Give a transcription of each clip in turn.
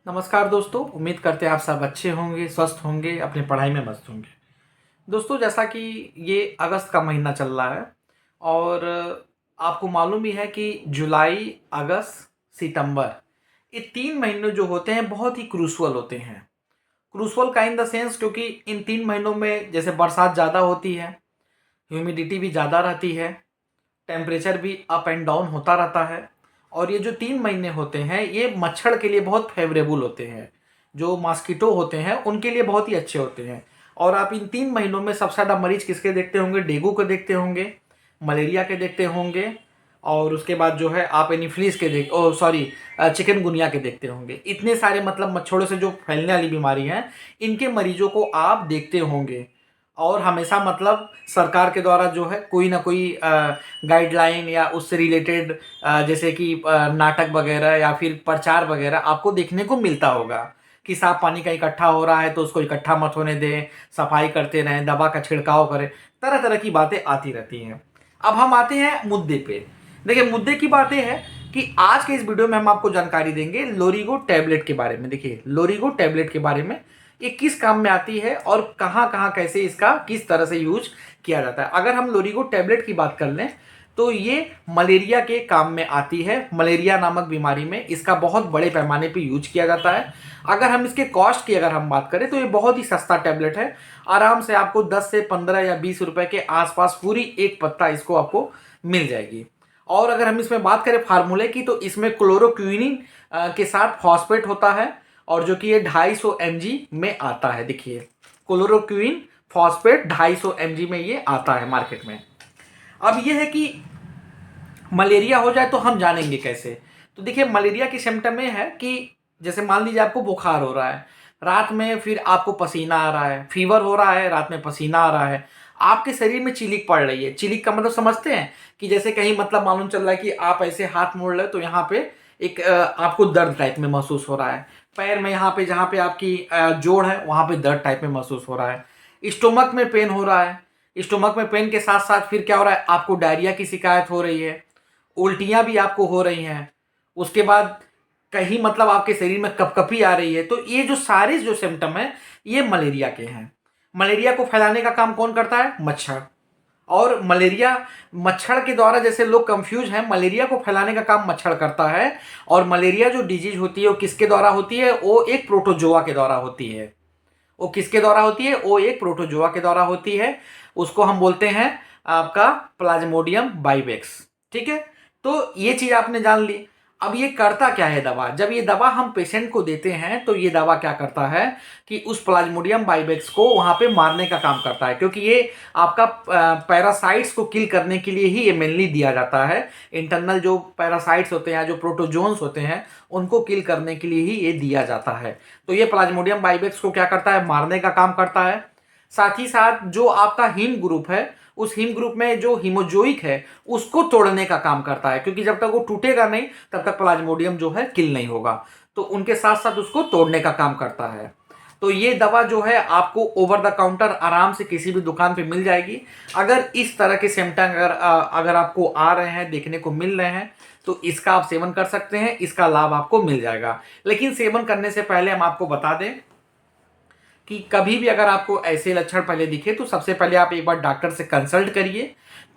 नमस्कार दोस्तों, उम्मीद करते हैं आप सब अच्छे होंगे, स्वस्थ होंगे, अपनी पढ़ाई में मस्त होंगे। दोस्तों, जैसा कि ये अगस्त का महीना चल रहा है और आपको मालूम ही है कि जुलाई, अगस्त, सितंबर ये 3 महीने जो होते हैं बहुत ही क्रूशियल होते हैं। क्रूशियल का इन द सेंस क्योंकि इन 3 महीनों में जैसे बरसात ज़्यादा होती है, ह्यूमिडिटी भी ज़्यादा रहती है, टेम्परेचर भी अप एंड डाउन होता रहता है। और ये जो 3 महीने होते हैं ये मच्छर के लिए बहुत फेवरेबल होते हैं। जो मॉस्किटो होते हैं उनके लिए बहुत ही अच्छे होते हैं। और आप इन 3 महीनों में सबसे ज़्यादा मरीज किसके देखते होंगे? डेंगू के देखते होंगे, मलेरिया के देखते होंगे, और उसके बाद जो है आप एनीफ्लीज के देख ओ सॉरी चिकनगुनिया के देखते होंगे। इतने सारे मतलब मच्छरों से जो फैलने वाली बीमारी हैं इनके मरीजों को आप देखते होंगे। और हमेशा मतलब सरकार के द्वारा जो है कोई ना कोई गाइडलाइन या उससे रिलेटेड जैसे कि नाटक वगैरह या फिर प्रचार वगैरह आपको देखने को मिलता होगा कि साफ पानी का इकट्ठा हो रहा है तो उसको इकट्ठा मत होने दें, सफाई करते रहें, दवा का छिड़काव करें, तरह तरह की बातें आती रहती हैं। अब हम आते हैं मुद्दे पे। देखिए, मुद्दे की बातें है कि आज के इस वीडियो में हम आपको जानकारी देंगे लोरिगो टैबलेट के बारे में। देखिए, लोरिगो टैबलेट के बारे में ये किस काम में आती है और कहाँ कहाँ कैसे इसका किस तरह से यूज किया जाता है। अगर हम लोरिगो टैबलेट की बात कर लें तो ये मलेरिया के काम में आती है। मलेरिया नामक बीमारी में इसका बहुत बड़े पैमाने पे यूज किया जाता है। अगर हम इसके कॉस्ट की अगर हम बात करें तो ये बहुत ही सस्ता टैबलेट है। आराम से आपको 10 से 15 या 20 रुपए के आसपास पूरी एक पत्ता इसको आपको मिल जाएगी। और अगर हम इसमें बात करें फार्मूले की तो इसमें क्लोरोक्विनिन के साथ फॉस्फेट होता है और जो कि ये 250 mg में आता है। देखिए, क्लोरोक्विन फॉस्फेट 250 mg में ये आता है मार्केट में। अब ये है कि मलेरिया हो जाए तो हम जानेंगे कैसे। तो देखिए, मलेरिया की सिम्टम ये है कि जैसे मान लीजिए आपको बुखार हो रहा है, रात में फिर आपको पसीना आ रहा है, फीवर हो रहा है, रात में पसीना आ रहा है, आपके शरीर में चिलिक पड़ रही है। चिलिक का मतलब समझते हैं कि जैसे कहीं मतलब मालूम चल रहा है कि आप ऐसे हाथ मोड़ रहे हो तो यहाँ पे एक आपको दर्द टाइप में महसूस हो रहा है। पैर में यहाँ पे जहाँ पे आपकी जोड़ है वहाँ पे दर्द टाइप में महसूस हो रहा है। स्टोमक में पेन हो रहा है। स्टोमक में पेन के साथ साथ फिर क्या हो रहा है, आपको डायरिया की शिकायत हो रही है, उल्टियां भी आपको हो रही हैं। उसके बाद कहीं मतलब आपके शरीर में कपकपी आ रही है। तो ये जो सारे जो सिम्टम है ये मलेरिया के हैं। मलेरिया को फैलाने का काम कौन करता है? मच्छर। और मलेरिया मच्छर के द्वारा, जैसे लोग कंफ्यूज हैं, मलेरिया को फैलाने का काम मच्छर करता है। और मलेरिया जो डिजीज होती है वो किसके द्वारा होती है? वो एक प्रोटोजोआ के द्वारा होती है। वो किसके द्वारा होती है? वो एक प्रोटोजोआ के द्वारा होती है। उसको हम बोलते हैं आपका प्लाज्मोडियम बाइवेक्स। ठीक है, तो ये चीज आपने जान ली। अब ये करता क्या है दवा? जब ये दवा हम पेशेंट को देते हैं तो ये दवा क्या करता है कि उस प्लाज्मोडियम बाइवेक्स को वहां पे मारने का काम करता है, क्योंकि ये आपका पैरासाइट्स को किल करने के लिए ही ये मेनली दिया जाता है। इंटरनल जो पैरासाइट्स होते हैं, जो प्रोटोजोन्स होते हैं, उनको किल करने के लिए ही ये दिया जाता है। तो ये प्लाज्मोडियम बाइवेक्स को क्या करता है? मारने का काम करता है। साथ ही साथ जो आपका हीम ग्रुप है, उस हीम ग्रुप में जो हीमोजोइक है उसको तोड़ने का काम करता है, क्योंकि जब तक वो टूटेगा नहीं तब तक प्लाज्मोडियम जो है किल नहीं होगा। तो उनके साथ साथ उसको तोड़ने का काम करता है। तो ये दवा जो है आपको ओवर द काउंटर आराम से किसी भी दुकान पे मिल जाएगी। अगर इस तरह के सिम्टम अगर आपको आ रहे हैं, देखने को मिल रहे हैं, तो इसका आप सेवन कर सकते हैं। इसका लाभ आपको मिल जाएगा। लेकिन सेवन करने से पहले हम आपको बता दें कि कभी भी अगर आपको ऐसे लक्षण पहले दिखे तो सबसे पहले आप एक बार डॉक्टर से कंसल्ट करिए।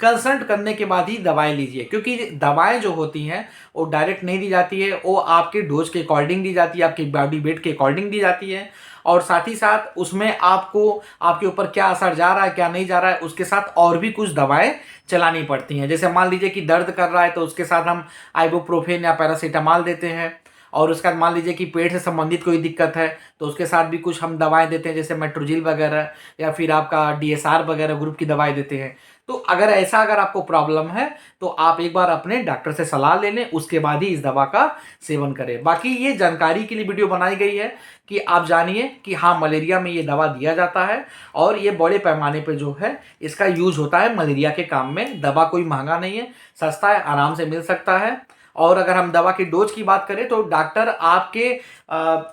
कंसल्ट करने के बाद ही दवाएं लीजिए, क्योंकि दवाएं जो होती हैं वो डायरेक्ट नहीं दी जाती है, वो आपके डोज के अकॉर्डिंग दी जाती है, आपकी बॉडी वेट के अकॉर्डिंग दी जाती है। और साथ ही साथ उसमें आपको आपके ऊपर क्या असर जा रहा है, क्या नहीं जा रहा है, उसके साथ और भी कुछ दवाएं चलानी पड़ती हैं। जैसे मान लीजिए कि दर्द कर रहा है तो उसके साथ हम आइबुप्रोफेन या पैरासीटामॉल देते हैं। और उसके बाद मान लीजिए कि पेट से संबंधित कोई दिक्कत है तो उसके साथ भी कुछ हम दवाएं देते हैं, जैसे मेट्रोजिल वगैरह या फिर आपका डीएसआर वगैरह ग्रुप की दवाएं देते हैं। तो अगर आपको प्रॉब्लम है तो आप एक बार अपने डॉक्टर से सलाह ले लें, उसके बाद ही इस दवा का सेवन करें। बाकी ये जानकारी के लिए वीडियो बनाई गई है कि आप जानिए कि हाँ, मलेरिया में ये दवा दिया जाता है और ये बड़े पैमाने पे जो है इसका यूज होता है मलेरिया के काम में। दवा कोई महंगा नहीं है, सस्ता है, आराम से मिल सकता है। और अगर हम दवा की डोज की बात करें तो डॉक्टर आपके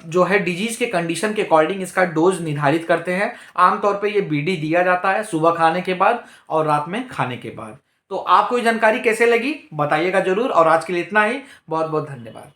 जो है डिजीज के कंडीशन के अकॉर्डिंग इसका डोज निर्धारित करते हैं। आमतौर पे ये बीडी दिया जाता है सुबह खाने के बाद और रात में खाने के बाद। तो आपको ये जानकारी कैसे लगी बताइएगा जरूर। और आज के लिए इतना ही। बहुत बहुत धन्यवाद।